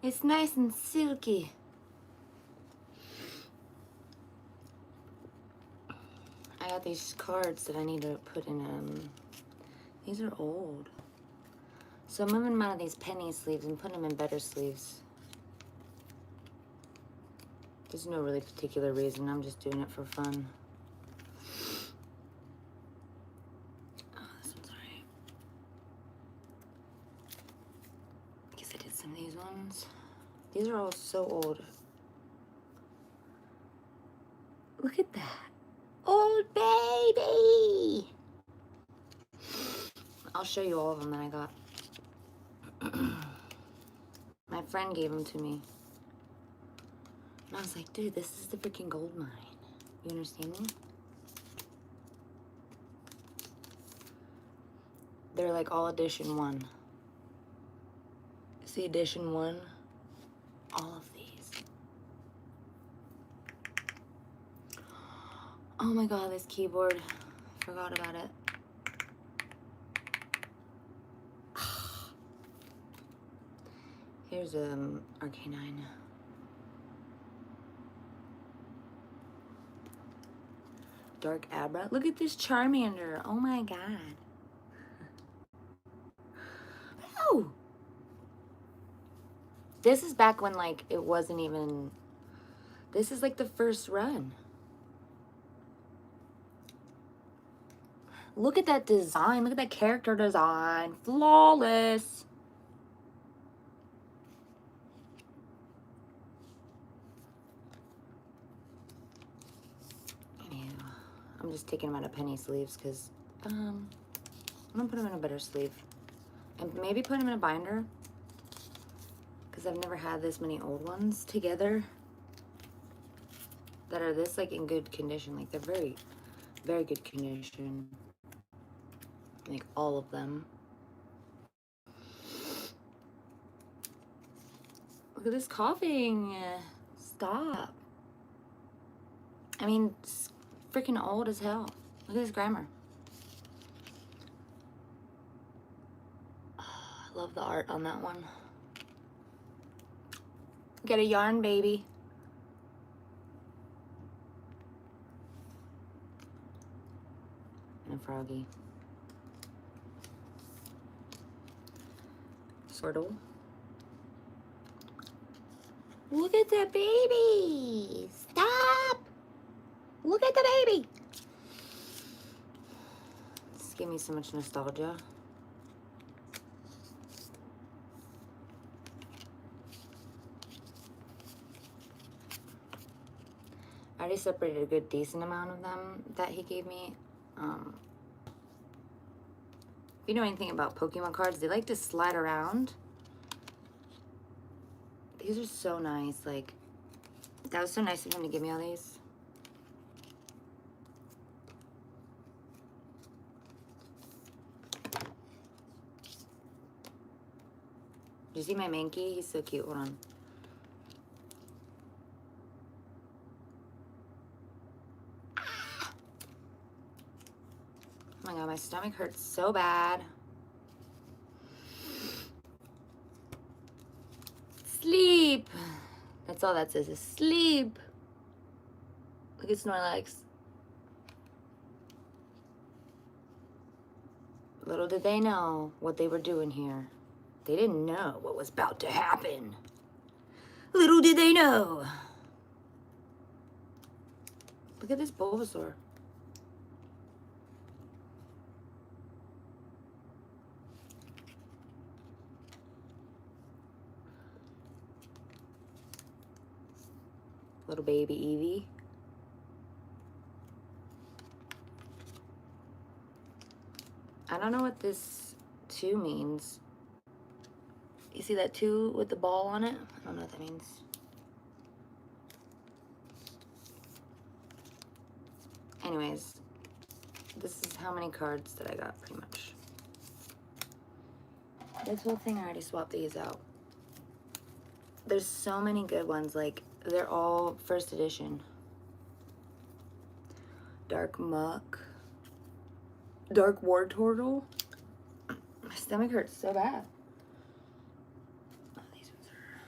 It's nice and silky. I got these cards that I need to put in, these are old. So I'm moving them out of these penny sleeves and putting them in better sleeves. There's no really particular reason, I'm just doing it for fun. Oh, this one's alright. I guess I did some of these ones. These are all so old. Look at that. Old baby! I'll show you all of them that I got. My friend gave them to me. And I was like, dude, this is the freaking gold mine. You understand me? They're like all edition 1. See edition 1? All of these. Oh my god, this keyboard. I forgot about it. Here's RK9. Dark Abra. Look at this Charmander. Oh my god. Oh! This is back when, like, it wasn't even... This is, like, the first run. Look at that design. Look at that character design. Flawless. I'm just taking them out of penny sleeves because I'm gonna put them in a better sleeve and maybe put them in a binder because I've never had this many old ones together that are this like in good condition. Like they're very, very good condition. Like all of them. Look at this coughing. Stop. I mean, it's freaking old as hell. Look at this grammar. I love the art on that one. Get a yarn, baby. And a froggy. Squirtle. Look at the baby. Stop. Look at the baby. This gave me so much nostalgia. I already separated a good decent amount of them that he gave me. If you know anything about Pokemon cards, they like to slide around. These are so nice. Like, that was so nice of him to give me all these. Did you see my Mankey? He's so cute. Hold on. Oh my god, my stomach hurts so bad. Sleep. That's all that says is sleep. Look at Snorlax. Little did they know what they were doing here. They didn't know what was about to happen. Little did they know. Look at this Bulbasaur. Little baby Eevee. I don't know what this 2 means. You see that 2 with the ball on it? I don't know what that means. Anyways, this is how many cards that I got, pretty much. This whole thing, I already swapped these out. There's so many good ones, like, they're all first edition. Dark Muck. Dark War Turtle. My stomach hurts so bad. Oh, these ones are...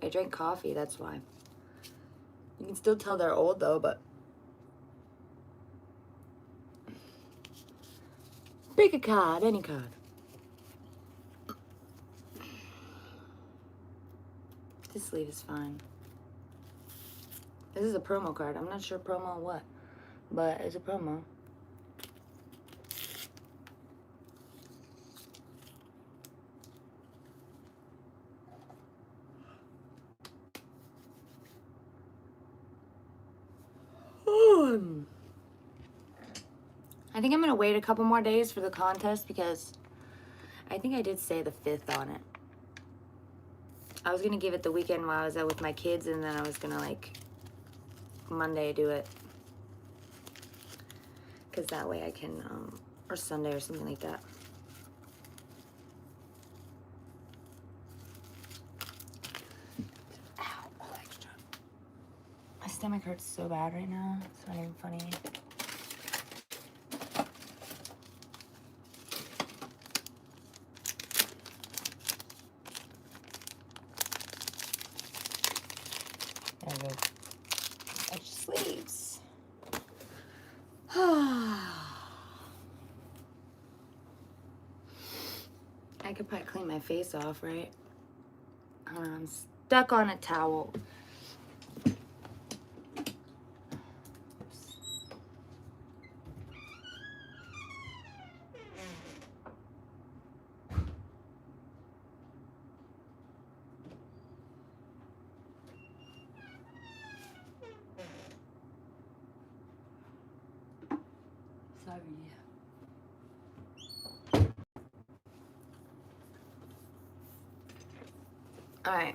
I drank coffee, that's why. You can still tell they're old though, but pick a card, any card. This sleeve is fine. This is a promo card. I'm not sure promo what, but it's a promo. I think I'm going to wait a couple more days for the contest because I think I did say the 5th on it. I was going to give it the weekend while I was out with my kids, and then I was going to, like, Monday do it. Because that way I can, or Sunday or something like that. Ow, all extra. My stomach hurts so bad right now. It's not even funny. There we go. Extra sleeves. I could probably clean my face off, right? I don't know, I'm stuck on a towel. Sorry. All right.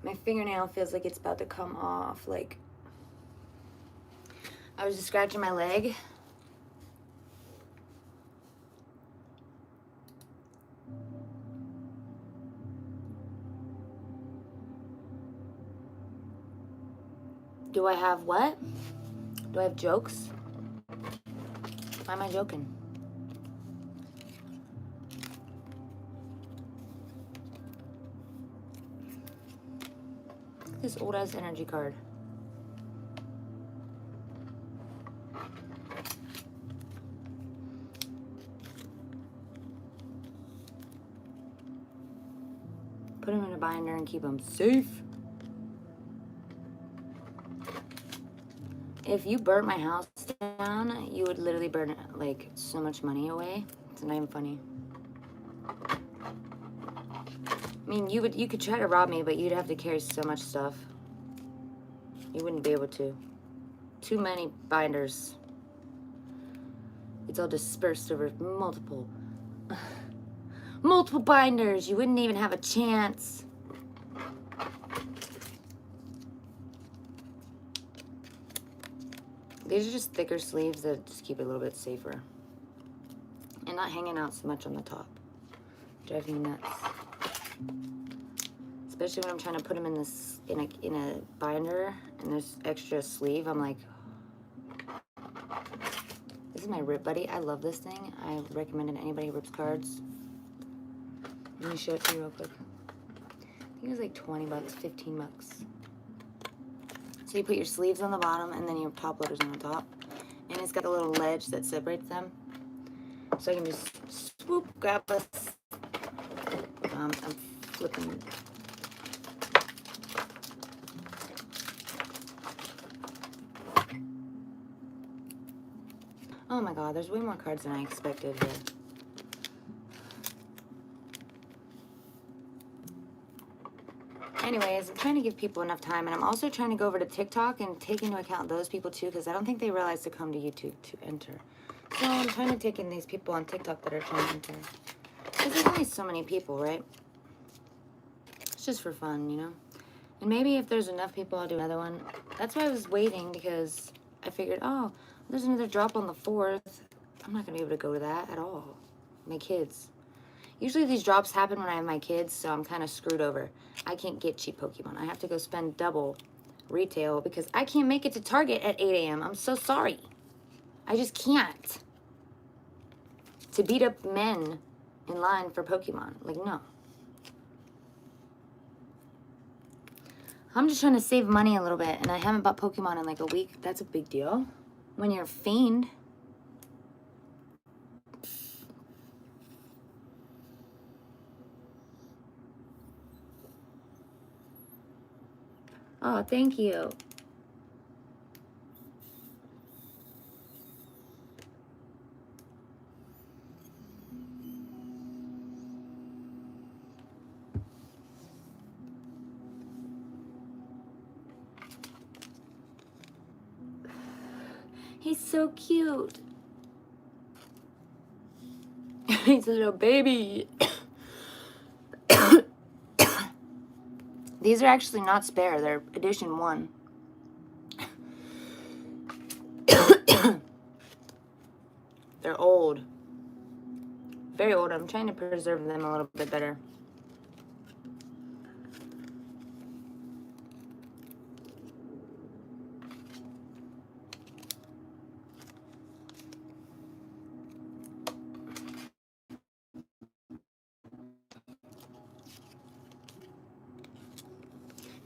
My fingernail feels like it's about to come off. Like, I was just scratching my leg. Do I have what? Do I have jokes? Why am I joking? Look at this old ass energy card. Put them in a binder and keep them safe. If you burnt my house down, you would literally burn like so much money away. It's not even funny. I mean, you could try to rob me, but you'd have to carry so much stuff. You wouldn't be able to. Too many binders. It's all dispersed over multiple binders. You wouldn't even have a chance. These are just thicker sleeves that just keep it a little bit safer. And not hanging out so much on the top. Drives me nuts. Especially when I'm trying to put them in this in a binder and there's extra sleeve. I'm like, this is my Rip Buddy. I love this thing. I recommend it to anybody who rips cards. Let me show it to you real quick. I think it was like 20 bucks, 15 bucks. So you put your sleeves on the bottom and then your top loaders on the top. And it's got a little ledge that separates them. So I can just swoop, grab us. I'm flipping. Oh my god, there's way more cards than I expected here. Anyways, I'm trying to give people enough time, and I'm also trying to go over to TikTok and take into account those people too, because I don't think they realize to come to YouTube to enter. So I'm trying to take in these people on TikTok that are trying to enter. Because there's only so many people, right? It's just for fun, you know? And maybe if there's enough people, I'll do another one. That's why I was waiting, because I figured, oh, there's another drop on the 4th. I'm not going to be able to go to that at all. My kids. Usually these drops happen when I have my kids, so I'm kind of screwed over. I can't get cheap Pokemon. I have to go spend double retail because I can't make it to Target at 8 a.m. I'm so sorry. I just can't. To beat up men in line for Pokemon. Like, no. I'm just trying to save money a little bit, and I haven't bought Pokemon in like a week. That's a big deal. When you're a fiend. Oh, thank you. He's so cute. He's a little baby. These are actually not spare. They're edition 1. They're old. Very old. I'm trying to preserve them a little bit better.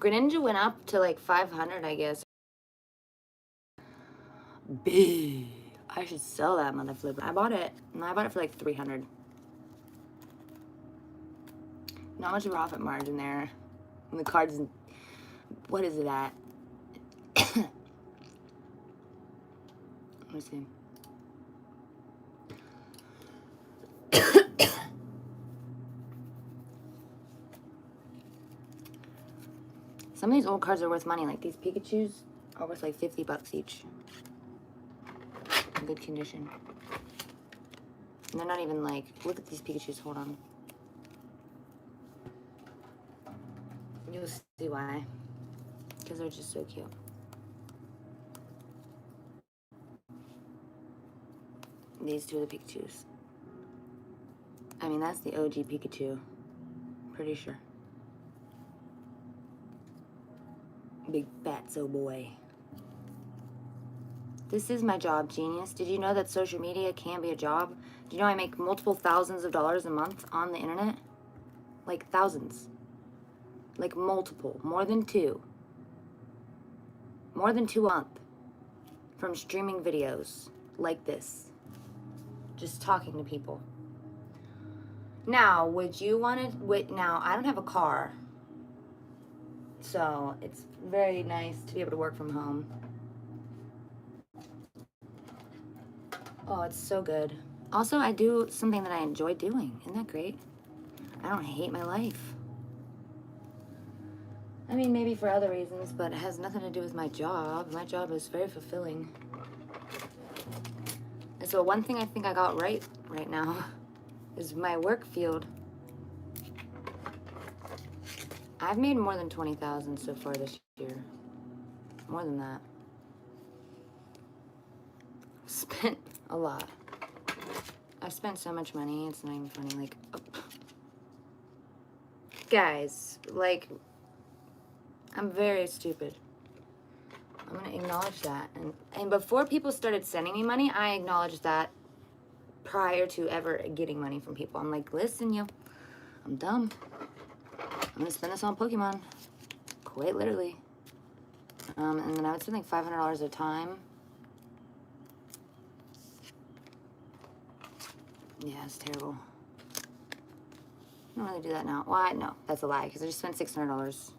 Greninja went up to like 500, I guess. Big. I should sell that mother flipper. I bought it. And I bought it for like 300. Not much profit margin there. And the cards, what is it at? Let me see. Some of these old cards are worth money. Like these Pikachus are worth like 50 bucks each. In good condition. And they're not even like, look at these Pikachus. Hold on. You'll see why. Because they're just so cute. These two are the Pikachus. I mean, that's the OG Pikachu. Pretty sure. Big fatso boy. This is my job, genius. Did you know that social media can be a job? Do you know I make multiple thousands of dollars a month on the internet? Like thousands. Like multiple. More than 2. More than 2 a month. From streaming videos like this. Just talking to people. Now, would you want to... Now, I don't have a car. So, it's very nice to be able to work from home. Oh, it's so good. Also, I do something that I enjoy doing. Isn't that great? I don't hate my life. I mean, maybe for other reasons, but it has nothing to do with my job. My job is very fulfilling. And so one thing I think I got right now is my work field. I've made more than 20,000 so far this year. More than that. Spent a lot. I've spent so much money, it's not even funny. Like, oh. Guys, like, I'm very stupid. I'm gonna acknowledge that. And before people started sending me money, I acknowledged that prior to ever getting money from people. I'm like, listen, yo, I'm dumb. I'm gonna spend this on Pokemon. Quite literally. And then I would spend like $500 at a time. Yeah, it's terrible. I don't really do that now. Why? No, that's a lie, because I just spent $600.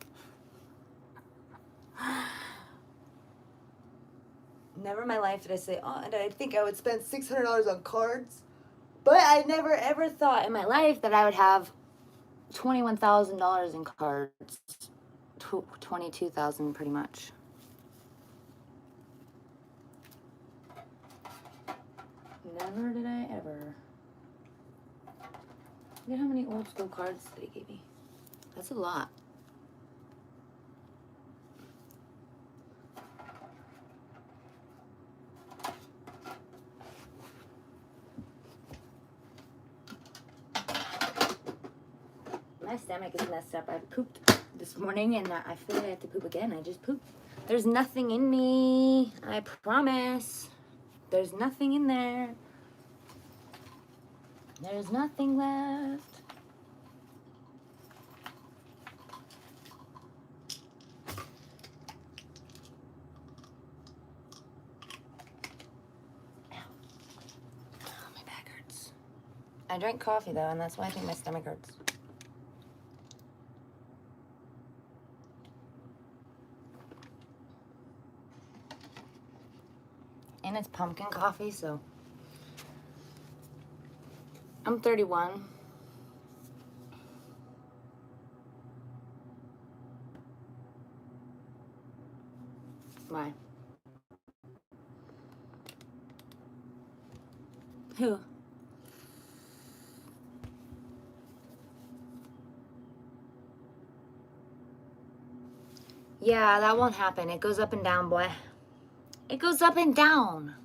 Never in my life did I say, oh, and I think I would spend $600 on cards. But I never ever thought in my life that I would have $21,000 in cards. 22,000 pretty much. Never did I ever. Look at how many old school cards that he gave me. That's a lot. My stomach is messed up. I pooped this morning and I feel like I have to poop again. I just pooped. There's nothing in me. I promise. There's nothing in there. There's nothing left. Oh, my back hurts. I drank coffee though, and that's why I think my stomach hurts. And it's pumpkin coffee, so I'm 31. Why? Who? Yeah, that won't happen. It goes up and down, boy. It goes up and down.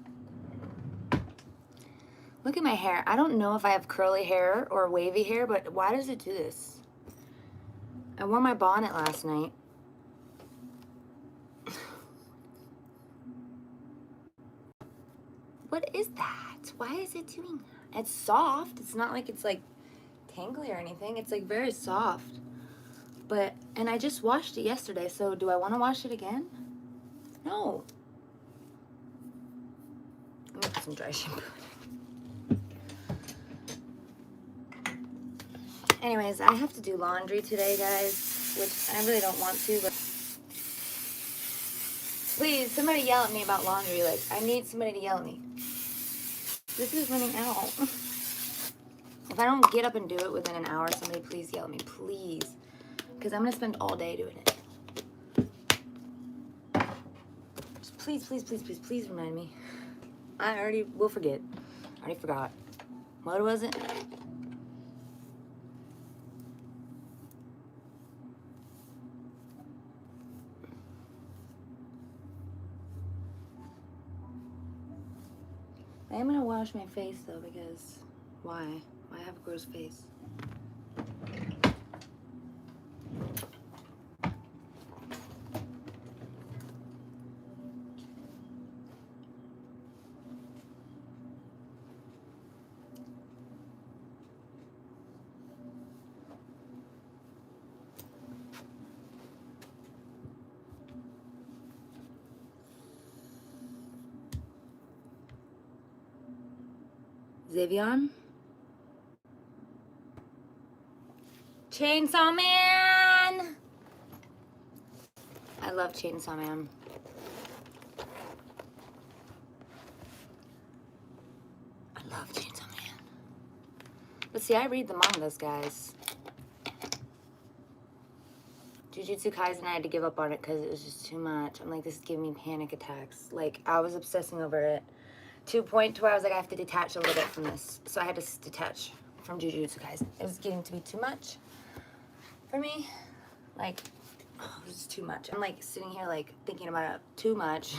Look at my hair. I don't know if I have curly hair or wavy hair, but why does it do this? I wore my bonnet last night. What is that? Why is it doing that? It's soft. It's not like it's like tangly or anything. It's like very soft. But, and I just washed it yesterday, so do I want to wash it again? No. Let me put some dry shampoo. Anyways, I have to do laundry today, guys, which I really don't want to, but please, somebody yell at me about laundry. Like, I need somebody to yell at me. This is running out. If I don't get up and do it within an hour, somebody please yell at me, please. Because I'm going to spend all day doing it. Just please, please, please, please, please remind me. I already will forget. I already forgot. What was it? I am going to wash my face, though, because why? Why have a gross face? Xavion? Chainsaw Man! I love Chainsaw Man. I love Chainsaw Man. But see, I read the mangas, guys. Jujutsu Kaisen, I had to give up on it because it was just too much. I'm like, this is giving me panic attacks. Like, I was obsessing over it to a point where I was like, I have to detach a little bit from this. So I had to detach from Jujutsu Kaisen. It was getting to be too much for me. Like, oh, it was too much. I'm like sitting here like thinking about it too much.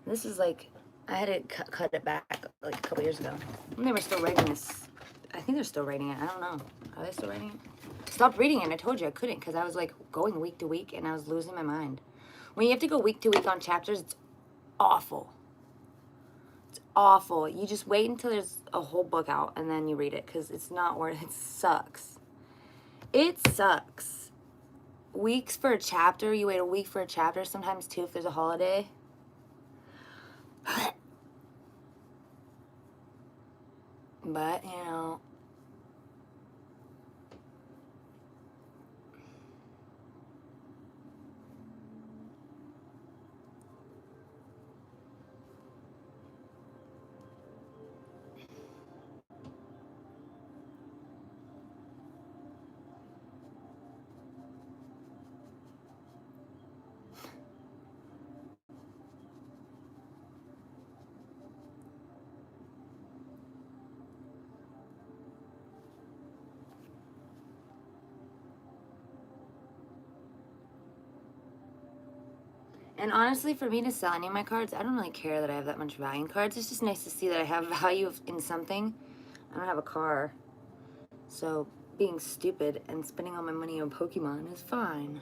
This is like, I had to cut it back like a couple years ago. And they were still writing this. I think they're still writing it. I don't know. Are they still writing it? Stopped reading it. I told you I couldn't because I was like going week to week and I was losing my mind. When you have to go week to week on chapters, it's awful. It's awful. You just wait until there's a whole book out and then you read it because it's not worth it. It sucks. It sucks. Weeks for a chapter. You wait a week for a chapter, sometimes two if there's a holiday. But, you know, and honestly, for me to sell any of my cards, I don't really care that I have that much value in cards. It's just nice to see that I have value in something. I don't have a car, so being stupid and spending all my money on Pokemon is fine.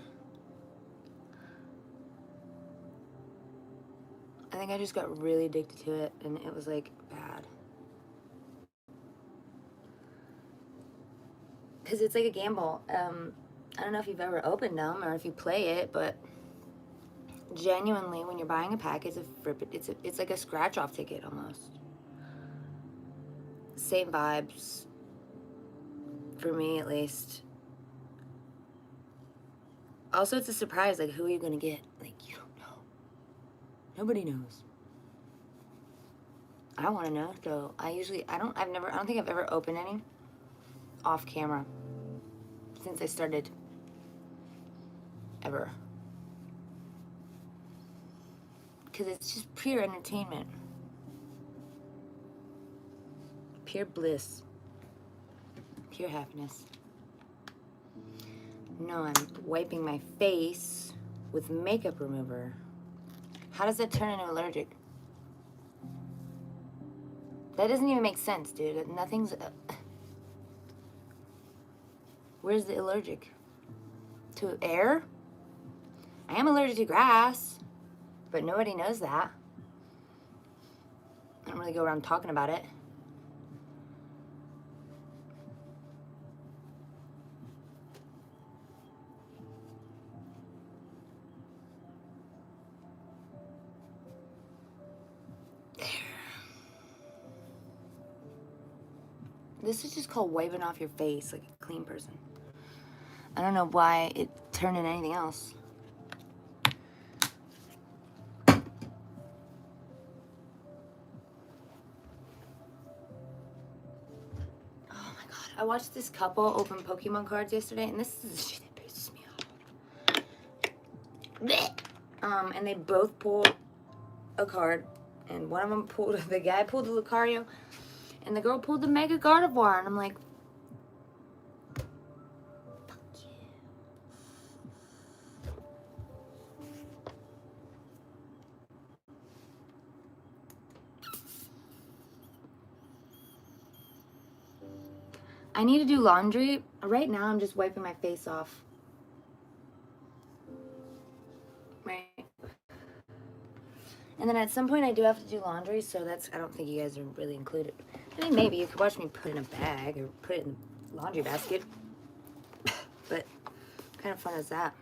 I think I just got really addicted to it, and it was like bad. because it's like a gamble. I don't know if you've ever opened them or if you play it, but genuinely, when you're buying a pack, it's like a scratch-off ticket almost. Same vibes, for me at least. Also, it's a surprise. Like, who are you gonna get? Like, you don't know. Nobody knows. I want to know, though. I don't think I've ever opened any off camera since I started. Ever. Because it's just pure entertainment. Pure bliss. Pure happiness. No, I'm wiping my face with makeup remover. How does that turn into allergic? That doesn't even make sense, dude. Nothing's... Where's the allergic? To air? I am allergic to grass, but nobody knows that. I don't really go around talking about it. This is just called wiping off your face like a clean person. I don't know why it turned into anything else. Oh my god. I watched this couple open Pokemon cards yesterday, and this is the shit that pisses me off. And they both pulled a card, and one of them pulled, the guy pulled the Lucario, and the girl pulled the Mega Gardevoir, and I'm like, fuck you. I need to do laundry. Right now, I'm just wiping my face off. Right. And then at some point, I do have to do laundry, so that's, I don't think you guys are really included. I mean, maybe you could watch me put it in a bag or put it in the laundry basket. But what kind of fun is that?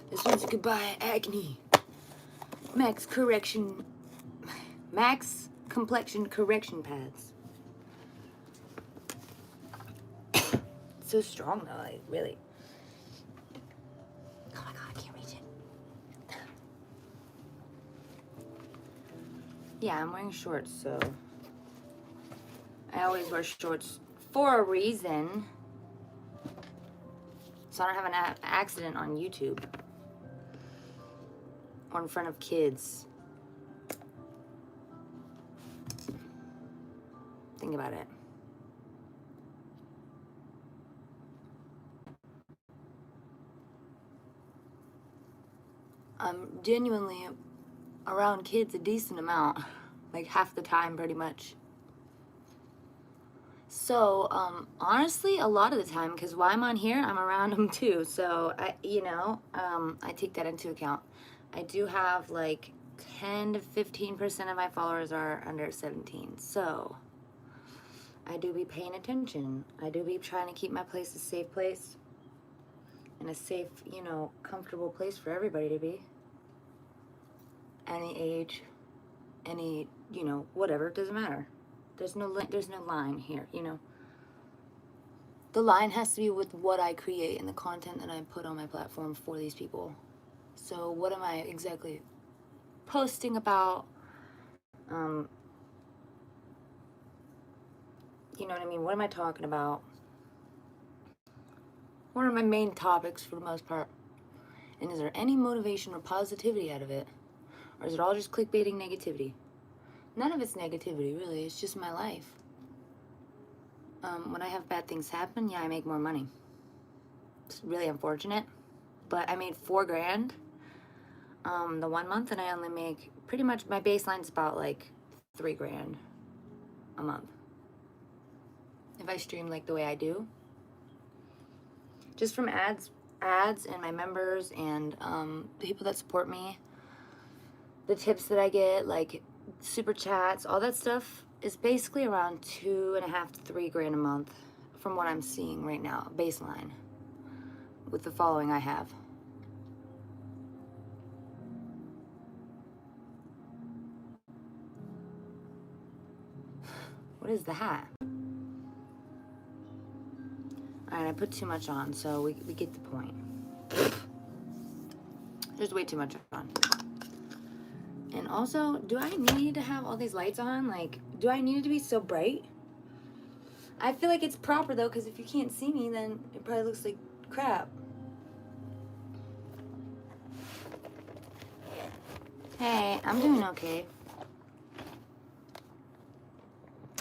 This one's Goodbye Acne. Max Complexion Correction Pads. So strong though, like really. Oh my god, I can't reach it. Yeah, I'm wearing shorts, so I always wear shorts for a reason. So I don't have an accident on YouTube. Or in front of kids. Think about it. I'm genuinely around kids a decent amount. Like half the time, pretty much. So, honestly, a lot of the time, because while I'm on here, I'm around them too. So, I take that into account. I do have like 10 to 15% of my followers are under 17. So, I do be paying attention. I do be trying to keep my place a safe place. And a safe, comfortable place for everybody to be. Any age, any, whatever, it doesn't matter. There's no line here, The line has to be with what I create and the content that I put on my platform for these people. So what am I exactly posting about? You know what I mean? What am I talking about? What are my main topics for the most part? And is there any motivation or positivity out of it? Or is it all just clickbaiting negativity? None of it's negativity, really. It's just my life. When I have bad things happen, yeah, I make more money. It's really unfortunate. but I made $4 grand the 1 month, and I only make pretty much, my baseline's about like $3 grand a month if I stream like the way I do, just from ads and my members and the people that support me, the tips that I get, like super chats, all that stuff is basically around 2.5 to $3 grand a month from what I'm seeing right now, baseline, with the following I have. What is that? Alright, I put too much on, so we get the point. There's way too much on. And also, do I need to have all these lights on? Like, do I need it to be so bright? I feel like it's proper though, because if you can't see me, then it probably looks like crap. Hey, I'm doing okay.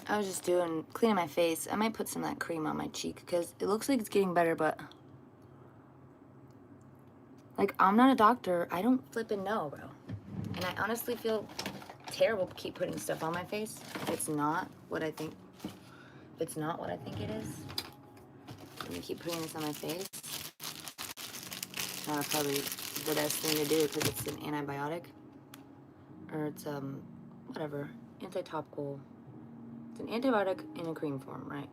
I was just cleaning my face. I might put some of that cream on my cheek because it looks like it's getting better, but like, I'm not a doctor. I don't flippin' know, bro. And I honestly feel terrible to keep putting stuff on my face if it's not what I think. If it's not what I think it is. I'm gonna keep putting this on my face. Probably the best thing to do because it's an antibiotic. Or it's whatever, anti-topical. It's an antibiotic in a cream form, right?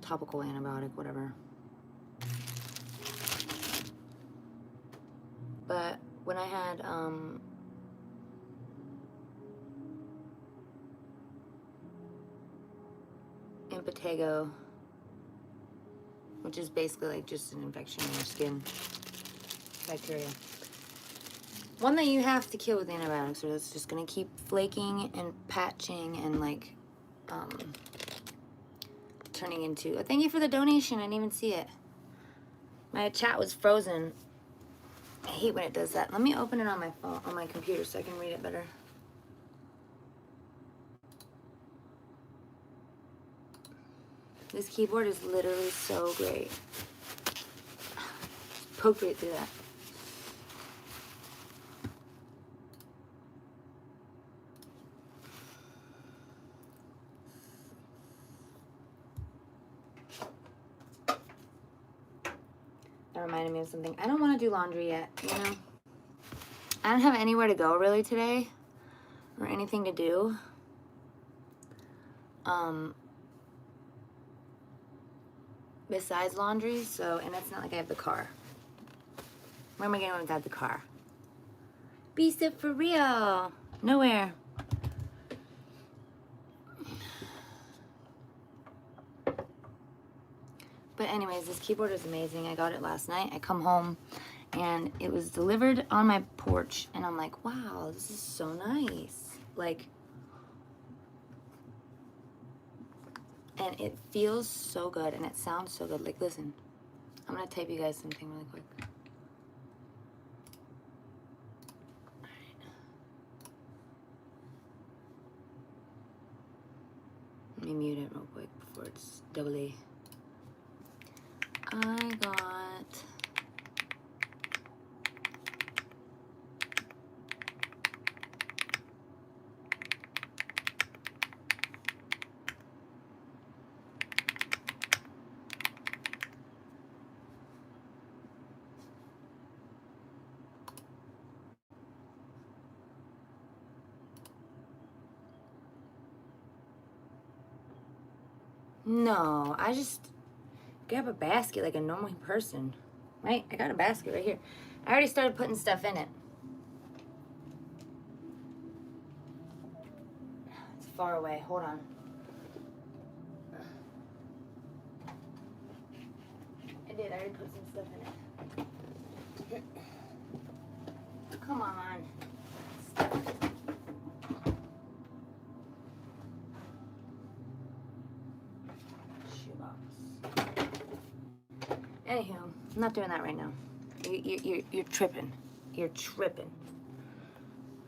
Topical antibiotic, whatever. But when I had impetigo, which is basically like just an infection in your skin, bacteria. One that you have to kill with antibiotics, or it's just gonna keep flaking and patching and like turning into. Oh, thank you for the donation. I didn't even see it. My chat was frozen. I hate when it does that. Let me open it on my phone, on my computer, so I can read it better. This keyboard is literally so great. Poked right through that. That reminded me of something. I don't want to do laundry yet, you know? I don't have anywhere to go really today or anything to do. Besides laundry, so, and it's not like I have the car. Where am I going without the car? Be so for real. Nowhere. But anyways, this keyboard is amazing. I got it last night. I come home and it was delivered on my porch and I'm like, wow, this is so nice. Like, and it feels so good and it sounds so good. Like, listen, I'm gonna type you guys something really quick. Let me mute it real quick before it's double A. I got no, I just grab a basket like a normal person, right? I got a basket right here. I already started putting stuff in it. It's far away. Hold on. I did. I already put some stuff in it. Come on. Anywho, I'm not doing that right now. You're tripping. You're tripping.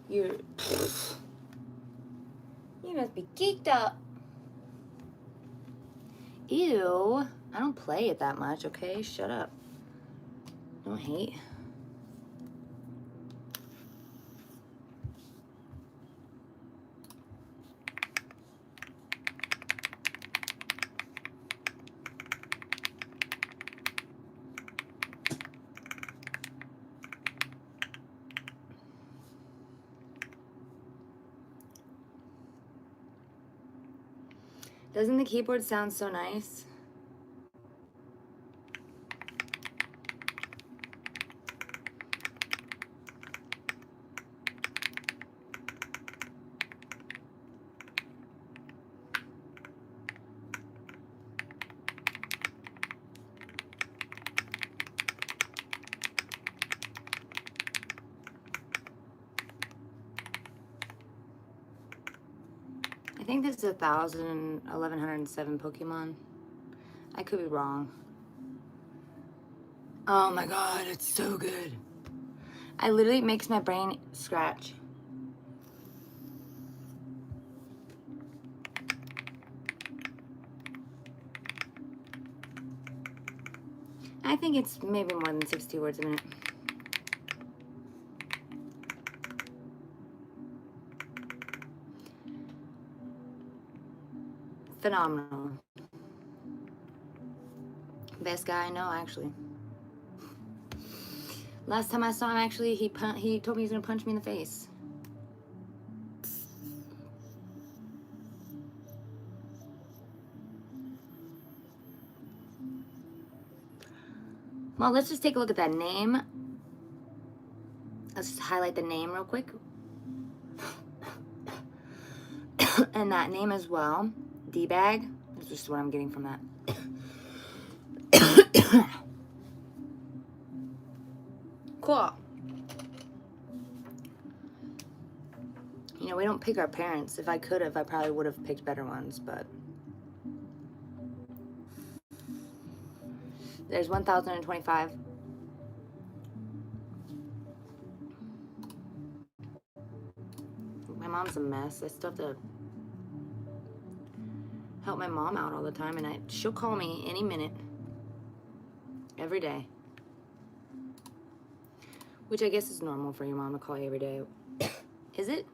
You must be geeked up. Ew. I don't play it that much, okay? Shut up. Don't hate. Doesn't the keyboard sound so nice? I think this is 1107 Pokemon. I could be wrong. Oh my god, it's so good. I literally, it makes my brain scratch. I think it's maybe more than 60 words a minute. Phenomenal. Best guy I know, actually. Last time I saw him, actually, he told me he was gonna punch me in the face. Well, let's just take a look at that name. Let's just highlight the name real quick. And that name as well. D-bag. That's just what I'm getting from that. Cool. You know, we don't pick our parents. If I could have, I probably would have picked better ones, but... There's 1,025. My mom's a mess. I still have to help my mom out all the time, and she'll call me any minute. Every day. Which I guess is normal for your mom to call you every day. Is it?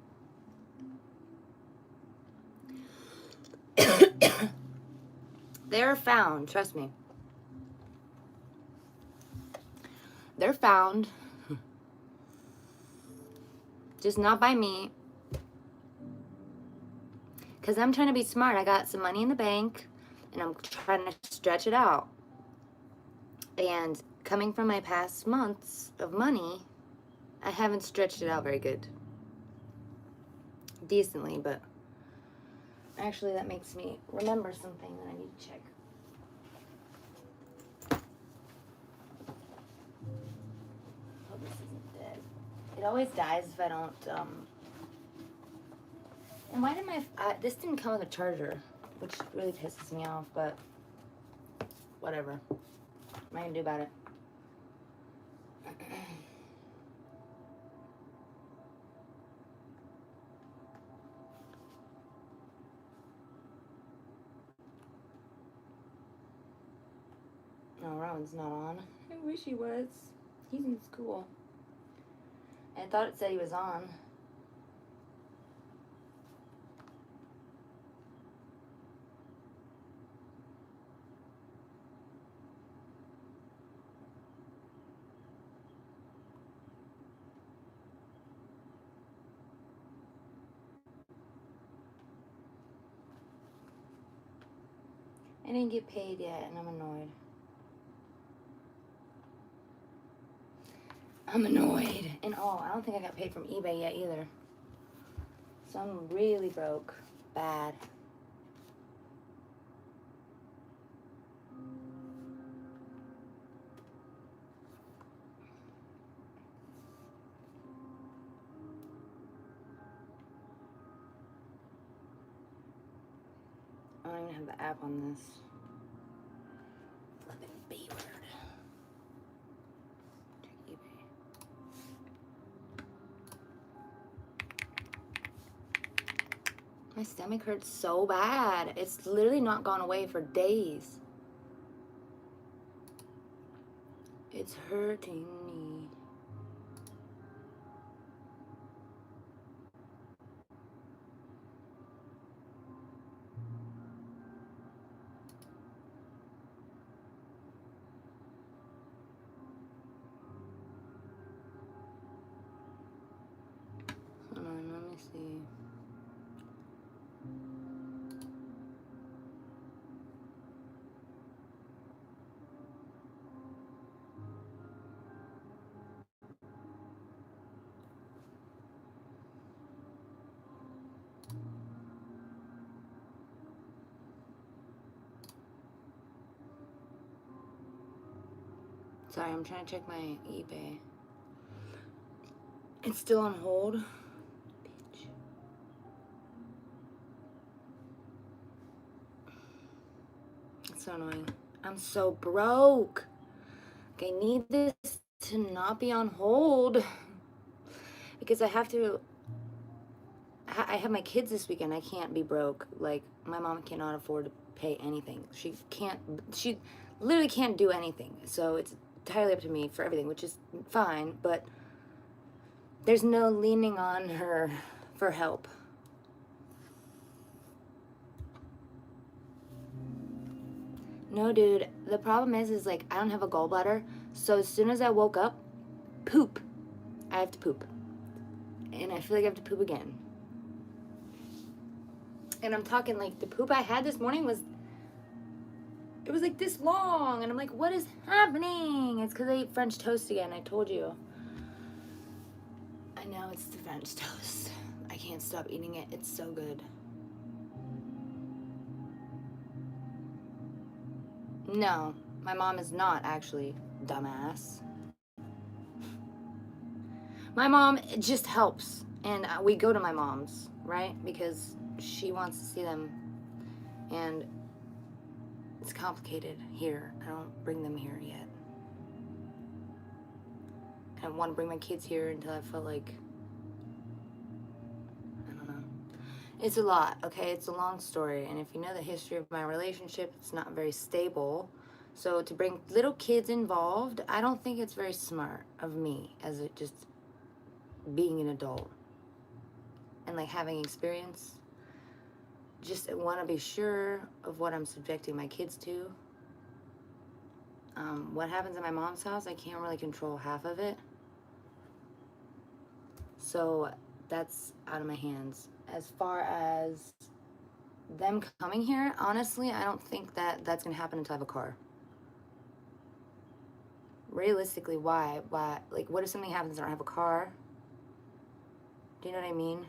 They're found, trust me. They're found. Just not by me. Because I'm trying to be smart. I got some money in the bank, and I'm trying to stretch it out. And coming from my past months of money, I haven't stretched it out very good. Decently, but actually that makes me remember something that I need to check. Hope this isn't dead. It always dies if I don't, And why did this didn't come with a charger, which really pisses me off, but whatever. What am I gonna do about it? No, Rowan's not on. I wish he was. He's in school. I thought it said he was on. I didn't get paid yet, and I'm annoyed. I'm annoyed. And I don't think I got paid from eBay yet either. So I'm really broke. Bad. I don't even have the app on this. Flippin' B word. Check eBay. My stomach hurts so bad. It's literally not gone away for days. It's hurting me. Hold on, let me see. Sorry, I'm trying to check my eBay. It's still on hold. Bitch. It's so annoying. I'm so broke. I need this to not be on hold because I have to. I have my kids this weekend. I can't be broke. Like, my mom cannot afford to pay anything. She literally can't do anything. So it's entirely up to me for everything, which is fine, but there's no leaning on her for help. No, dude. The problem is like, I don't have a gallbladder. So as soon as I woke up, poop. I have to poop. And I feel like I have to poop again. And I'm talking like the poop I had this morning was, it was like this long. And I'm like, what is happening? It's because I ate French toast again. I told you. I know it's the French toast. I can't stop eating it. It's so good. No, my mom is not actually dumbass. My mom just helps. And we go to my mom's, right? Because she wants to see them. And it's complicated here. I don't bring them here yet. I don't want to bring my kids here until I feel like, I don't know. It's a lot, okay? It's a long story. And if you know the history of my relationship, it's not very stable. So to bring little kids involved, I don't think it's very smart of me as just being an adult and like having experience. Just want to be sure of what I'm subjecting my kids to. What happens at my mom's house, I can't really control half of it. So that's out of my hands. As far as them coming here, honestly, I don't think that that's going to happen until I have a car. Realistically, why? Like, what if something happens and I don't have a car? Do you know what I mean?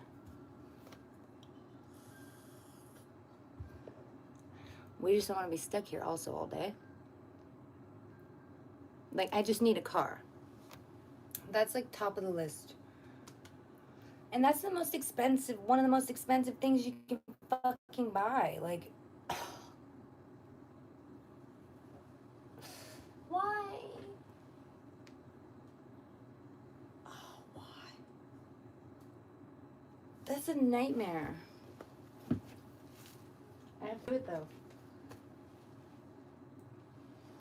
We just don't want to be stuck here also all day. Like, I just need a car. That's like top of the list. And that's the most expensive, one of the most expensive things you can fucking buy. Like, why? Oh, why? That's a nightmare. I have to do it though.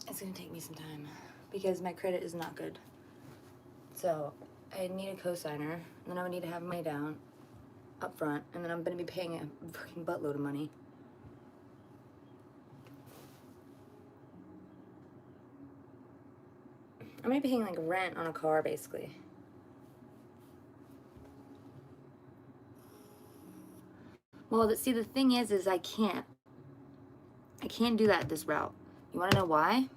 It's gonna take me some time because my credit is not good. So I need a cosigner, and then I would need to have money down up front, and then I'm gonna be paying a fucking buttload of money. I'm gonna be paying like rent on a car basically. Well, see, the thing is I can't do that this route. You wanna know why?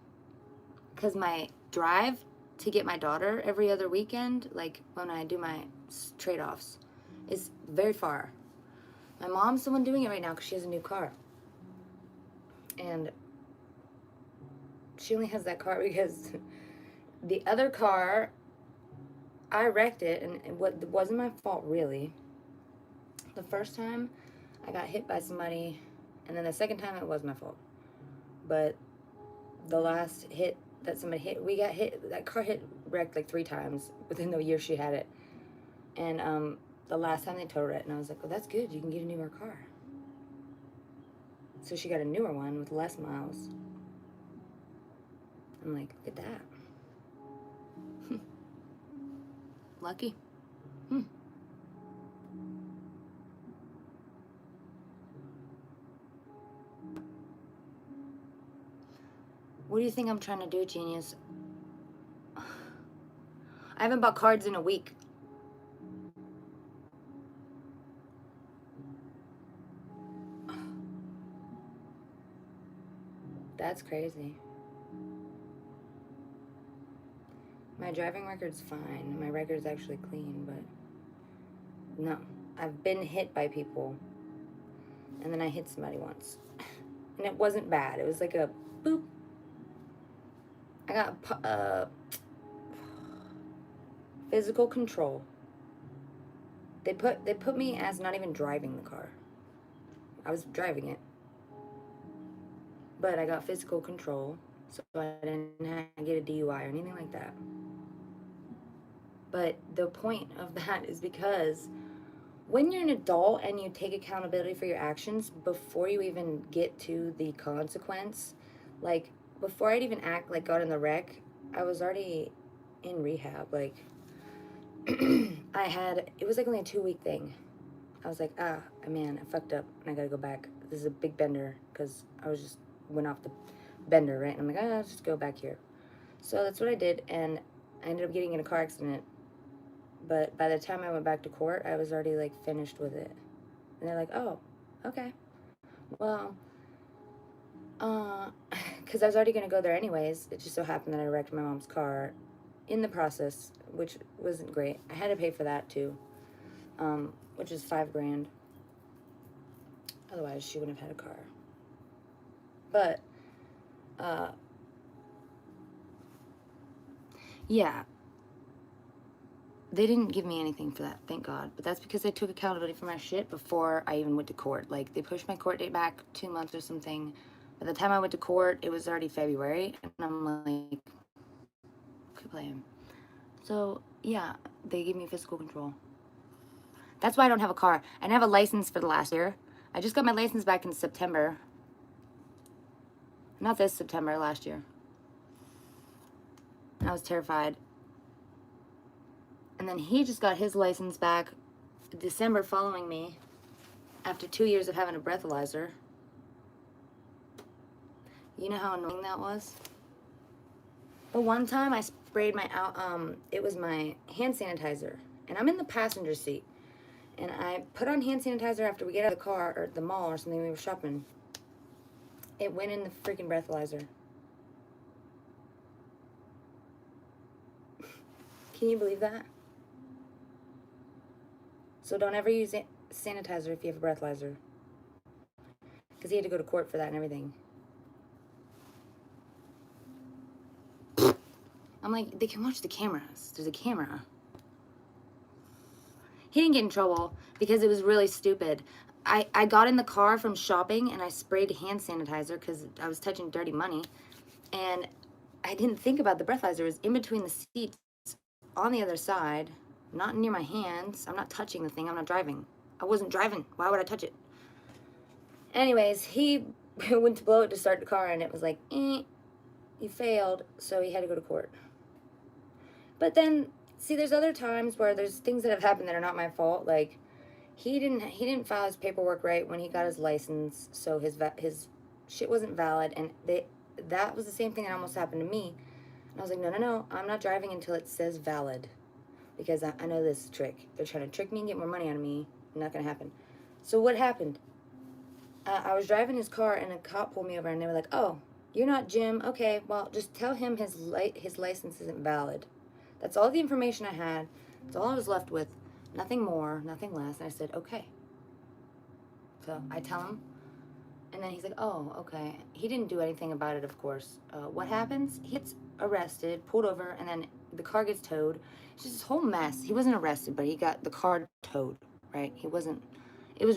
Because my drive to get my daughter every other weekend, like when I do my trade-offs, is very far. My mom's the one doing it right now because she has a new car. And she only has that car because the other car, I wrecked it, and it wasn't my fault really. The first time, I got hit by somebody, and then the second time, it was my fault. But the last hit that somebody hit, we got hit, that car wrecked like 3 times within the year she had it. And the last time they totaled it, and I was like, well, that's good, you can get a newer car. So she got a newer one with less miles. I'm like, look at that. Lucky. What do you think I'm trying to do, genius? I haven't bought cards in a week. That's crazy. My driving record's fine. My record's actually clean, but no. I've been hit by people. And then I hit somebody once. And it wasn't bad. It was like a boop. I got physical control. They put me as not even driving the car. I was driving it. But I got physical control, so I didn't have to get a DUI or anything like that. But the point of that is because when you're an adult and you take accountability for your actions before you even get to the consequence, like before I'd even got in the wreck, I was already in rehab. Like it was like only a 2-week thing. I was like, man, I fucked up and I gotta go back. This is a big bender because I went off the bender, right? And I'm like, let's just go back here. So that's what I did, and I ended up getting in a car accident. But by the time I went back to court, I was already like finished with it. And they're like, oh, okay. Well, because I was already gonna go there anyways. It just so happened that I wrecked my mom's car in the process, which wasn't great. I had to pay for that too, which is $5,000. Otherwise, she wouldn't have had a car. But, yeah. They didn't give me anything for that, thank God. But that's because I took accountability for my shit before I even went to court. Like, they pushed my court date back 2 months or something. By the time I went to court, it was already February. And I'm like, quit playing. So, yeah, they gave me physical control. That's why I don't have a car. I didn't have a license for the last year. I just got my license back in September. Not this September, last year. And I was terrified. And then he just got his license back December following me after 2 years of having a breathalyzer. You know how annoying that was? But one time I sprayed it was my hand sanitizer. And I'm in the passenger seat. And I put on hand sanitizer after we get out of the car or the mall or something, we were shopping. It went in the freaking breathalyzer. Can you believe that? So don't ever use sanitizer if you have a breathalyzer. Because he had to go to court for that and everything. I'm like, they can watch the cameras. There's a camera. He didn't get in trouble because it was really stupid. I got in the car from shopping and I sprayed hand sanitizer because I was touching dirty money. And I didn't think about the breathalyzer. It was in between the seats on the other side, not near my hands. I'm not touching the thing. I'm not driving. I wasn't driving. Why would I touch it? Anyways, he went to blow it to start the car and it was like, you failed. So he had to go to court. But then, see, there's other times where there's things that have happened that are not my fault. Like, he didn't file his paperwork right when he got his license, so his shit wasn't valid, and that was the same thing that almost happened to me. And I was like, no, I'm not driving until it says valid, because I know this trick. They're trying to trick me and get more money out of me. Not gonna happen. So what happened? I was driving his car, and a cop pulled me over, and they were like, oh, you're not Jim. Okay, well, just tell him his license isn't valid. That's all the information I had. That's all I was left with. Nothing more, nothing less. And I said, okay. So I tell him. And then he's like, oh, okay. He didn't do anything about it, of course. What happens? He gets arrested, pulled over, and then the car gets towed. It's just this whole mess. He wasn't arrested, but he got the car towed, right? It was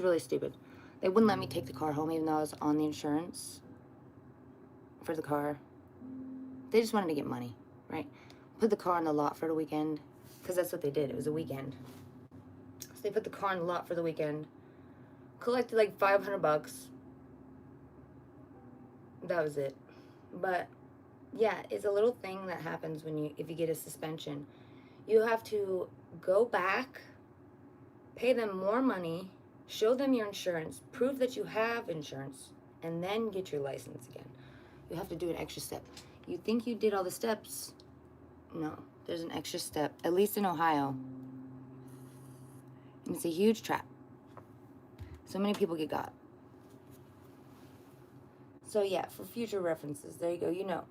really stupid. They wouldn't let me take the car home even though I was on the insurance for the car. They just wanted to get money, right? Put the car in the lot for the weekend, because that's what they did. It was a weekend. So they put the car in the lot for the weekend, collected like $500. That was it. But Yeah, it's a little thing that happens if you get a suspension. You have to go back, pay them more money, show them your insurance, prove that you have insurance, and then get your license again. You have to do an extra step. You think you did all the steps? No, there's an extra step, at least in Ohio. And it's a huge trap. So many people get got. So yeah, for future references, there you go. You know.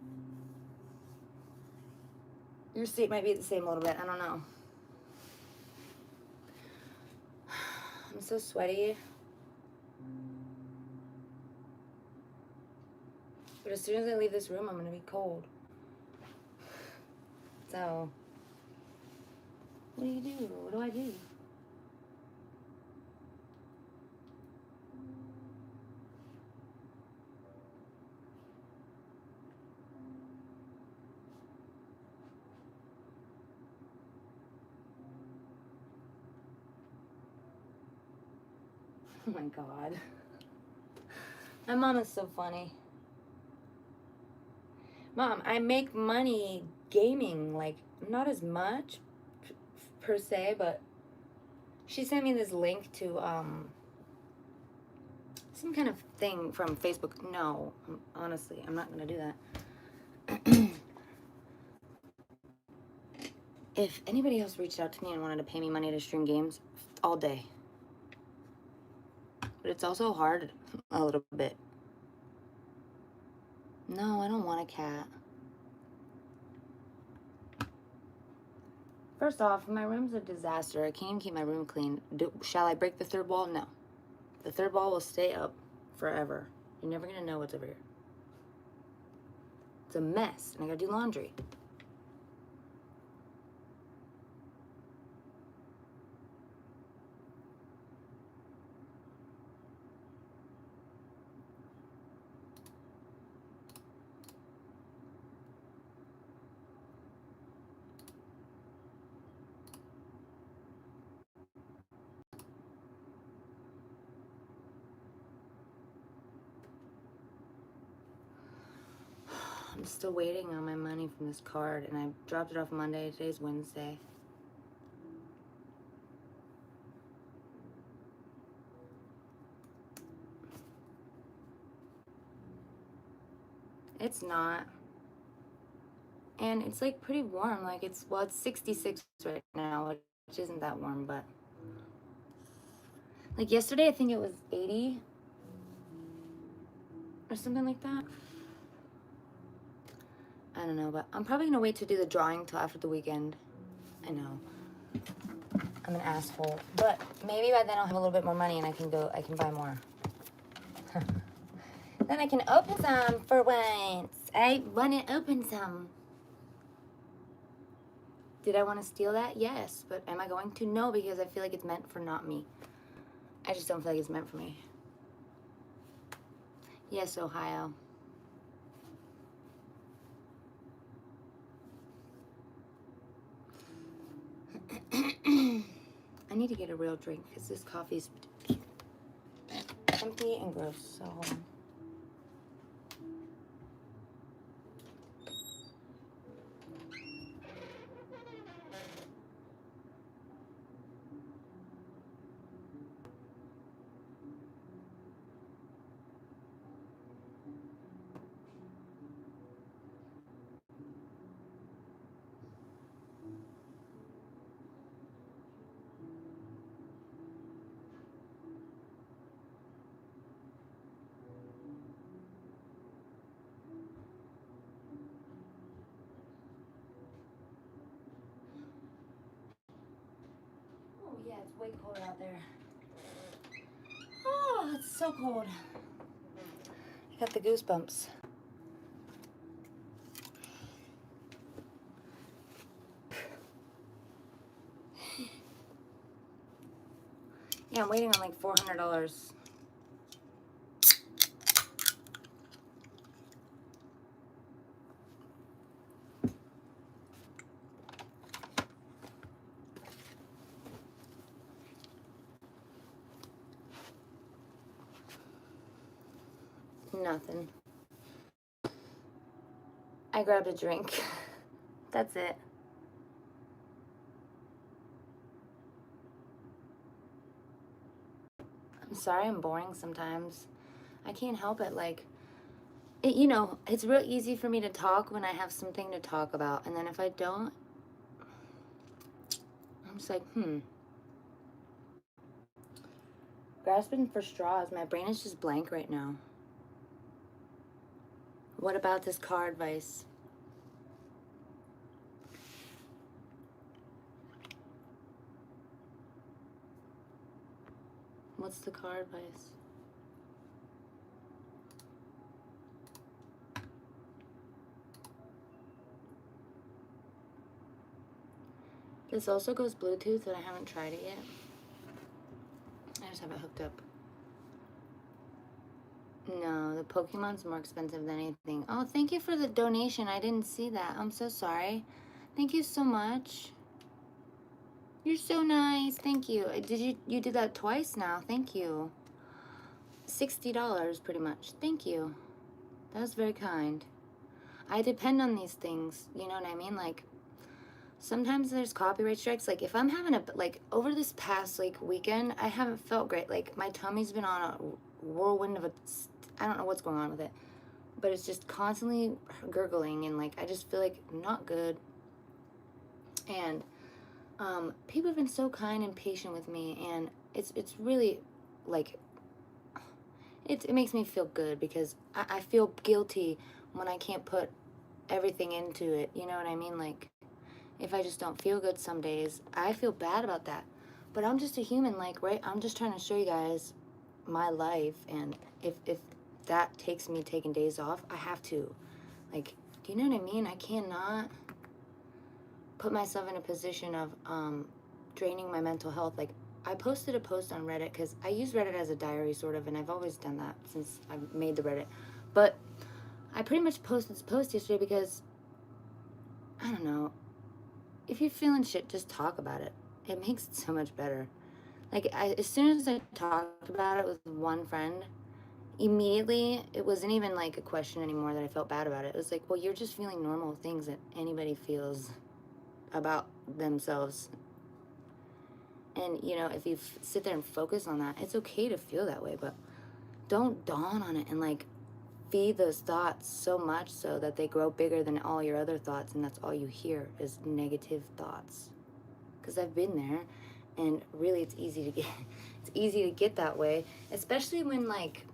Your state might be the same a little bit. I don't know. I'm so sweaty. But as soon as I leave this room, I'm going to be cold. So, what do you do? What do I do? Oh my God. My mom is so funny. Mom, I make money gaming, like, not as much per se, but she sent me this link to some kind of thing from Facebook. No, honestly, I'm not gonna do that. If anybody else reached out to me and wanted to pay me money to stream games, all day. But it's also hard a little bit. No, I don't want a cat. First off, my room's a disaster. I can't even keep my room clean. Shall I break the third wall? No. The third wall will stay up forever. You're never gonna know what's over here. It's a mess, and I gotta do laundry. I'm still waiting on my money from this card, and I dropped it off Monday. Today's Wednesday. It's not. And it's like pretty warm. Like it's 66 right now, which isn't that warm, but like yesterday I think it was 80 or something like that. I don't know, but I'm probably gonna wait to do the drawing till after the weekend. I know. I'm an asshole. But maybe by then I'll have a little bit more money and I can buy more. Then I can open some for once. I wanna open some. Did I want to steal that? Yes. But am I going to? No, because I feel like it's meant for not me. I just don't feel like it's meant for me. Yes, Ohio. I need to get a real drink because this coffee's empty and gross. So hold on. Oh yeah, it's way cold out there. Oh, it's so cold. I got the goosebumps. Yeah, I'm waiting on like $400. Nothing. I grabbed a drink. That's it. I'm sorry I'm boring sometimes. I can't help it. Like, you know, it's real easy for me to talk when I have something to talk about. And then if I don't, I'm just like, Grasping for straws. My brain is just blank right now. What about this car advice? What's the car advice? This also goes Bluetooth, and I haven't tried it yet. I just have it hooked up. No, the Pokemon's more expensive than anything. Oh, thank you for the donation. I didn't see that. I'm so sorry. Thank you so much. You're so nice. Thank you. You did that twice now. Thank you. $60 pretty much. Thank you. That was very kind. I depend on these things. You know what I mean? Like, sometimes there's copyright strikes. Like, if I'm having like, over this past, like, weekend, I haven't felt great. Like, my tummy's been on a whirlwind of I don't know what's going on with it. But it's just constantly gurgling, and, like, I just feel like not good. And people have been so kind and patient with me, and it's really, like, it makes me feel good, because I feel guilty when I can't put everything into it. You know what I mean? Like, if I just don't feel good some days, I feel bad about that. But I'm just a human, like, right? I'm just trying to show you guys my life, and if that takes me taking days off, I have to. Like, do you know what I mean? I cannot put myself in a position of draining my mental health. Like, I posted a post on Reddit, because I use Reddit as a diary, sort of, and I've always done that since I've made the Reddit. But I pretty much posted this post yesterday because, I don't know, if you're feeling shit, just talk about it. It makes it so much better. Like, as soon as I talked about it with one friend, immediately, it wasn't even like a question anymore that I felt bad about it. It was like, well, you're just feeling normal things that anybody feels about themselves. And, you know, if you sit there and focus on that, it's okay to feel that way, but don't dawn on it and, like, feed those thoughts so much so that they grow bigger than all your other thoughts, and that's all you hear is negative thoughts. Because I've been there, and really it's easy to get that way, especially when, like,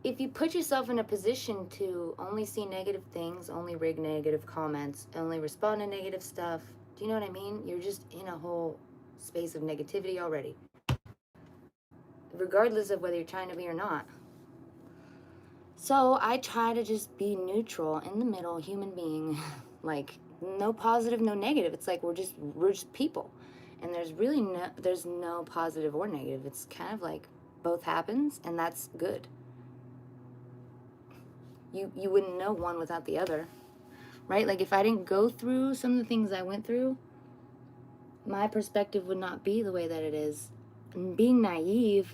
if you put yourself in a position to only see negative things, only read negative comments, only respond to negative stuff, do you know what I mean? You're just in a whole space of negativity already, regardless of whether you're trying to be or not. So I try to just be neutral, in the middle, human being. Like, no positive, no negative. It's like we're just people, and there's no positive or negative. It's kind of like both happens, and that's good. You wouldn't know one without the other, right? Like, if I didn't go through some of the things I went through, my perspective would not be the way that it is. And being naive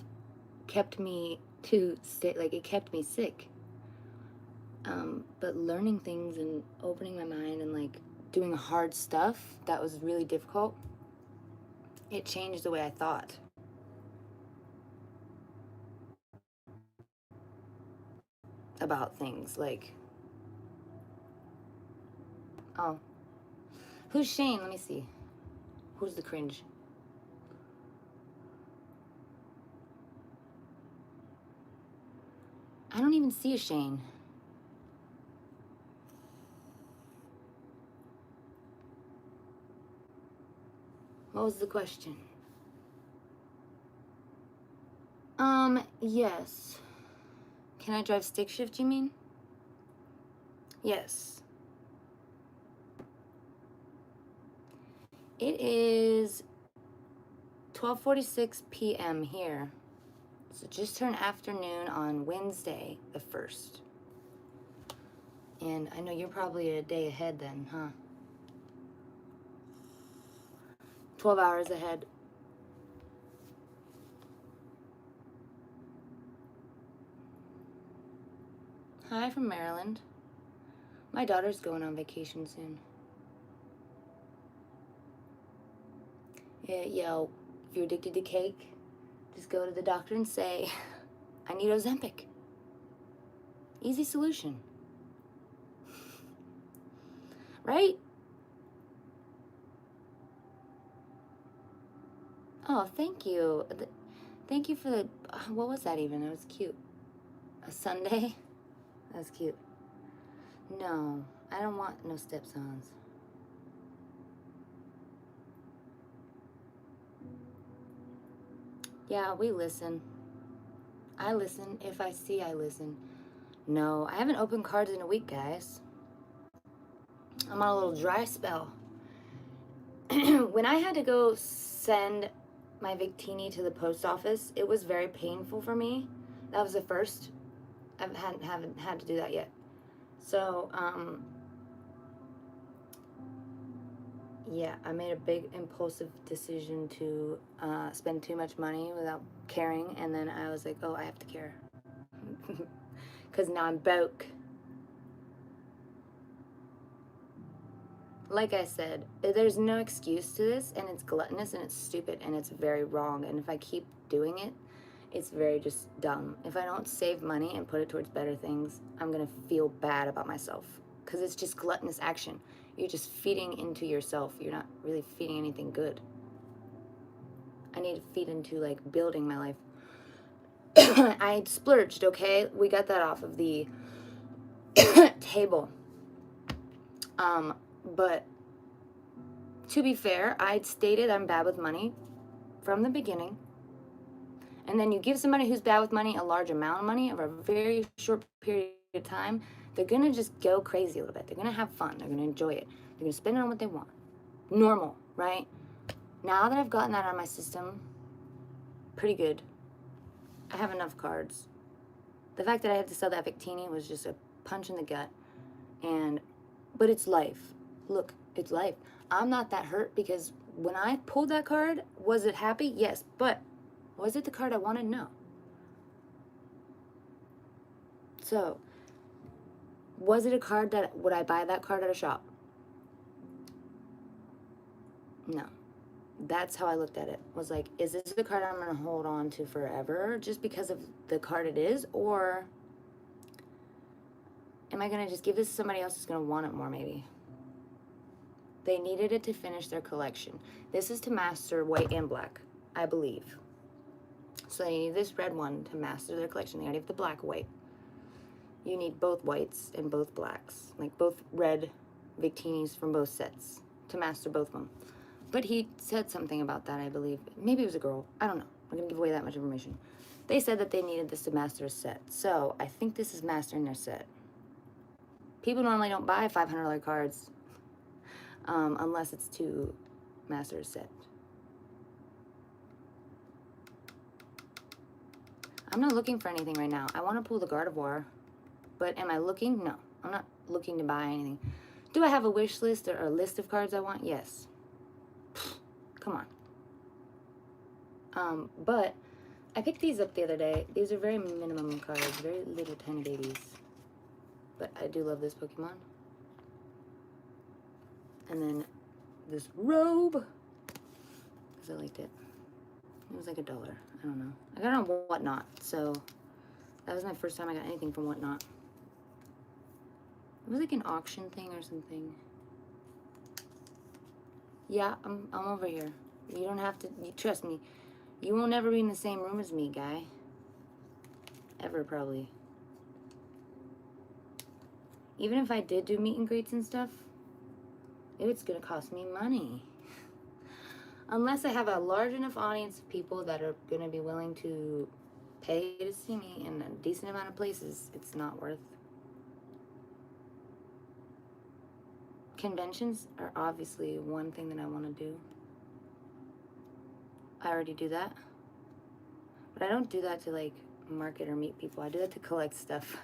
kept me it kept me sick. But learning things and opening my mind and, like, doing hard stuff that was really difficult, it changed the way I thought. About things. Like, oh, who's Shane? Let me see. Who's the cringe? I don't even see a Shane. What was the question? Yes. Can I drive stick shift, you mean? Yes. It is 12:46 p.m. here. So just turned afternoon on Wednesday, the 1st. And I know you're probably a day ahead then, huh? 12 hours ahead. Hi from Maryland. My daughter's going on vacation soon. Yeah, yo, if you're addicted to cake, just go to the doctor and say, I need Ozempic. Easy solution. Right? Oh, thank you. Thank you for the, what was that even? It was cute. A sundae? That was cute. No, I don't want no stepsons. Yeah, we listen. I listen. If I see, I listen. No, I haven't opened cards in a week, guys. I'm on a little dry spell. When I had to go send my Victini to the post office, it was very painful for me. That was the first. I haven't had to do that yet. So, yeah, I made a big impulsive decision to spend too much money without caring, and then I was like, oh, I have to care. Because now I'm broke. Like I said, there's no excuse to this, and it's gluttonous, and it's stupid, and it's very wrong, and if I keep doing it, it's very just dumb. If I don't save money and put it towards better things, I'm gonna feel bad about myself, because it's just gluttonous action. You're just feeding into yourself. You're not really feeding anything good. I need to feed into, like, building my life. I splurged, okay? We got that off of the table. But to be fair, I'd stated I'm bad with money from the beginning. And then you give somebody who's bad with money a large amount of money over a very short period of time, they're gonna just go crazy a little bit. They're gonna have fun. They're gonna enjoy it. They're gonna spend it on what they want. Normal, right? Now that I've gotten that out of my system, pretty good. I have enough cards. The fact that I had to sell that Victini was just a punch in the gut. But it's life. Look, it's life. I'm not that hurt because when I pulled that card, was it happy? Yes. But was it the card I wanted? No. So, was it a card that, would I buy that card at a shop? No. That's how I looked at it. Was like, is this the card I'm going to hold on to forever just because of the card it is? Or am I going to just give this to somebody else who's going to want it more maybe? They needed it to finish their collection. This is to master white and black, I believe. So they need this red one to master their collection. They already have the black white. You need both whites and both blacks. Like both red Victinis from both sets to master both of them. But he said something about that, I believe. Maybe it was a girl. I don't know. I'm going to give away that much information. They said that they needed this to master a set. So I think this is mastering their set. People normally don't buy $500 cards unless it's to master a set. I'm not looking for anything right now. I want to pull the Gardevoir. But am I looking? No. I'm not looking to buy anything. Do I have a wish list or a list of cards I want? Yes. Come on. But I picked these up the other day. These are very minimum cards. Very little tiny babies. But I do love this Pokemon. And then this robe. Because I liked it. It was like $1. I don't know. I got it on Whatnot. So that was my first time I got anything from Whatnot. It was like an auction thing or something. Yeah, I'm over here. You don't have to, trust me. You won't ever be in the same room as me, guy. Ever, probably. Even if I did do meet and greets and stuff, it's gonna cost me money. Unless I have a large enough audience of people that are gonna be willing to pay to see me in a decent amount of places, it's not worth. Conventions are obviously one thing that I want to do. I already do that. But I don't do that to like market or meet people. I do that to collect stuff.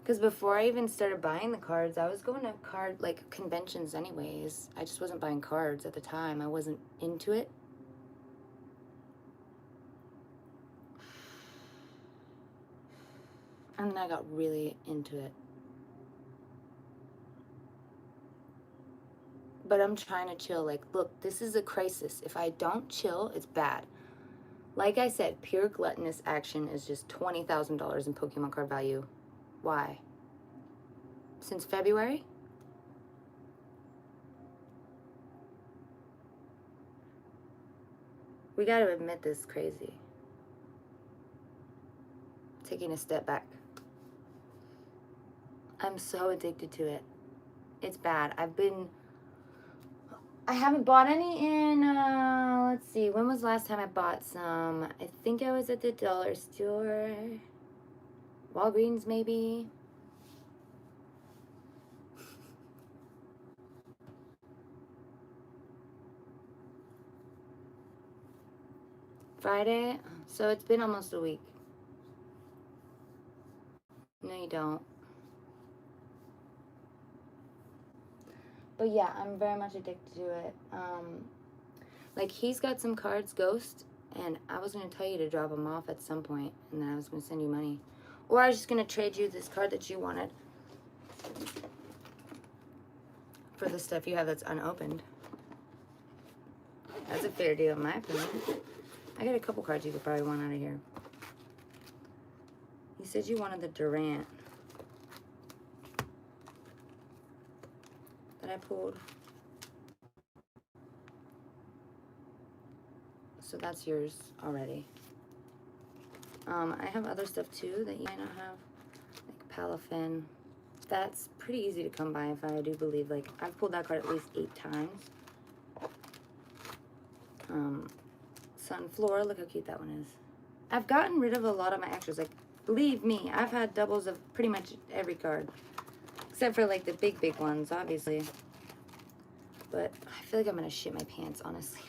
Because before I even started buying the cards, I was going to conventions anyways. I just wasn't buying cards at the time. I wasn't into it. And then I got really into it. but I'm trying to chill. Like, look, this is a crisis. If I don't chill, it's bad. Like I said, pure gluttonous action is just $20,000 in Pokemon card value. Why? Since February? We got to admit this is crazy. Taking a step back. I'm so addicted to it. It's bad. I haven't bought any in, let's see, when was the last time I bought some? I think I was at the dollar store. Walgreens, maybe. Friday. So it's been almost a week. No, you don't. But yeah, I'm very much addicted to it. Like, he's got some cards, Ghost, and I was going to tell you to drop them off at some point, and then I was going to send you money. Or I was just going to trade you this card that you wanted for the stuff you have that's unopened. That's a fair deal in my opinion. I got a couple cards you could probably want out of here. You said you wanted the Durant that I pulled. So that's yours already. I have other stuff too that you might not have. Like Palafin. That's pretty easy to come by, if I do believe. Like, I've pulled that card at least 8 times. Sunflora, look how cute that one is. I've gotten rid of a lot of my extras. Like, believe me, I've had doubles of pretty much every card. Except for, like, the big ones, obviously. But I feel like I'm going to shit my pants, honestly.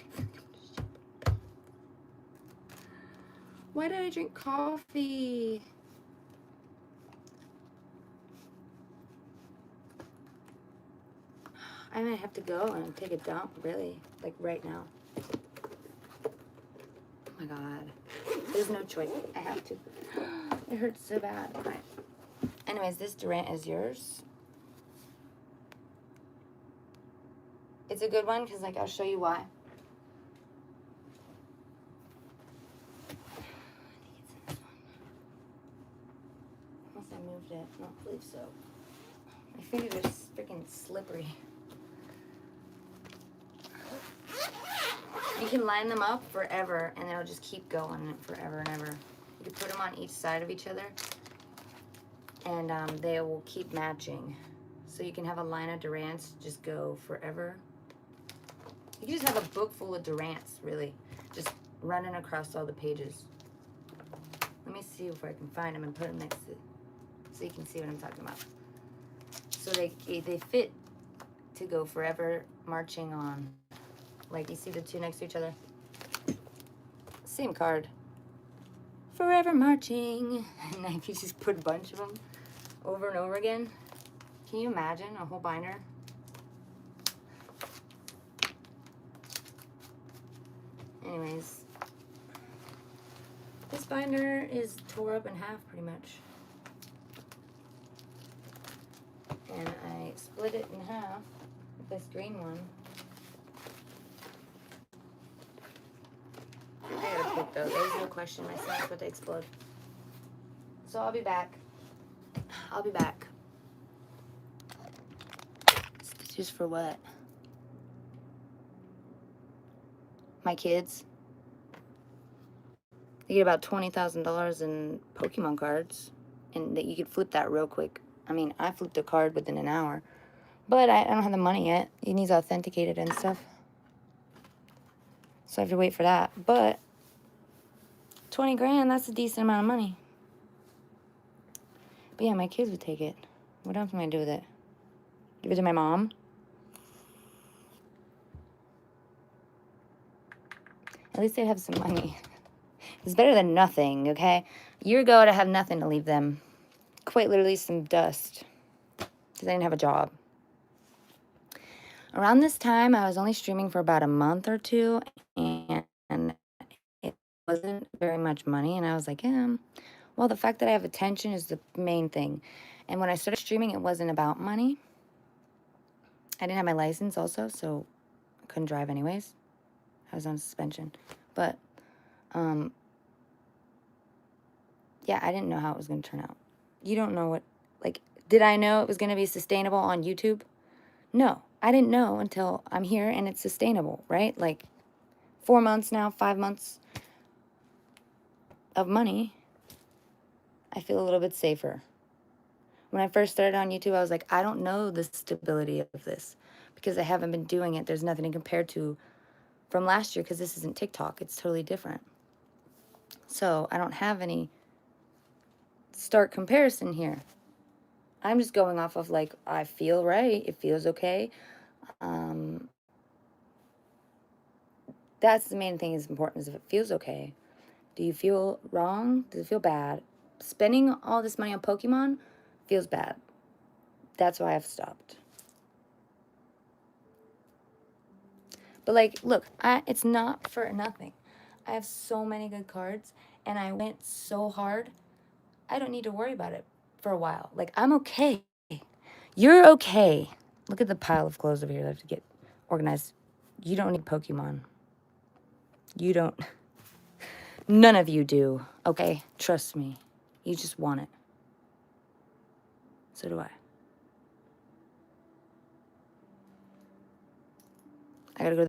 Why did I drink coffee? I might have to go and take a dump, really. Like, right now. Oh my god. There's no choice. I have to. It hurts so bad. Okay. Anyways, this Durant is yours. It's a good one because, like, I'll show you why. Unless I moved it. I don't believe so. My fingers are freaking slippery. You can line them up forever, and it'll just keep going forever and ever. You can put them on each side of each other, and they will keep matching. So you can have a line of Durants just go forever. You can just have a book full of Durants, really, just running across all the pages. Let me see if I can find them and put them next to, so you can see what I'm talking about. So they fit to go forever marching on. Like, you see the two next to each other? Same card. Forever marching. And then you just put a bunch of them over and over again. Can you imagine a whole binder? Anyways, this binder is tore up in half pretty much. And I split it in half with this green one. I gotta pick though, there's no question. My son's about to explode. So I'll be back. I'll be back. Stitches for what? My kids. They get about $20,000 in Pokemon cards. And that you could flip that real quick. I mean, I flipped a card within an hour. But I don't have the money yet. It needs authenticated and stuff. So I have to wait for that. But 20 grand, that's a decent amount of money. But yeah, my kids would take it. What else am I going to do with it? Give it to my mom? At least they have some money. It's better than nothing, okay? A year ago, I'd have nothing to leave them. Quite literally some dust. Because I didn't have a job. Around this time, I was only streaming for about a month or two. And it wasn't very much money. And I was like, yeah, well, the fact that I have attention is the main thing. And when I started streaming, it wasn't about money. I didn't have my license also, so I couldn't drive anyways. I was on suspension. But, yeah, I didn't know how it was going to turn out. You don't know what, like, did I know it was going to be sustainable on YouTube? No, I didn't know until I'm here and it's sustainable, right? Like, 4 months now, 5 months of money, I feel a little bit safer. When I first started on YouTube, I was like, I don't know the stability of this because I haven't been doing it. There's nothing to compare to from last year because this isn't TikTok. It's totally different. So I don't have any stark comparison here. I'm just going off of like, I feel right. It feels okay. That's the main thing is important is if it feels okay. Do you feel wrong? Does it feel bad? Spending all this money on Pokemon feels bad. That's why I've stopped. But like, look, it's not for nothing. I have so many good cards and I went so hard. I don't need to worry about it for a while. Like, I'm okay. You're okay. Look at the pile of clothes over here that I have to get organized. You don't need Pokemon. You don't. None of you do, okay? Trust me. You just want it. So do I. I gotta go to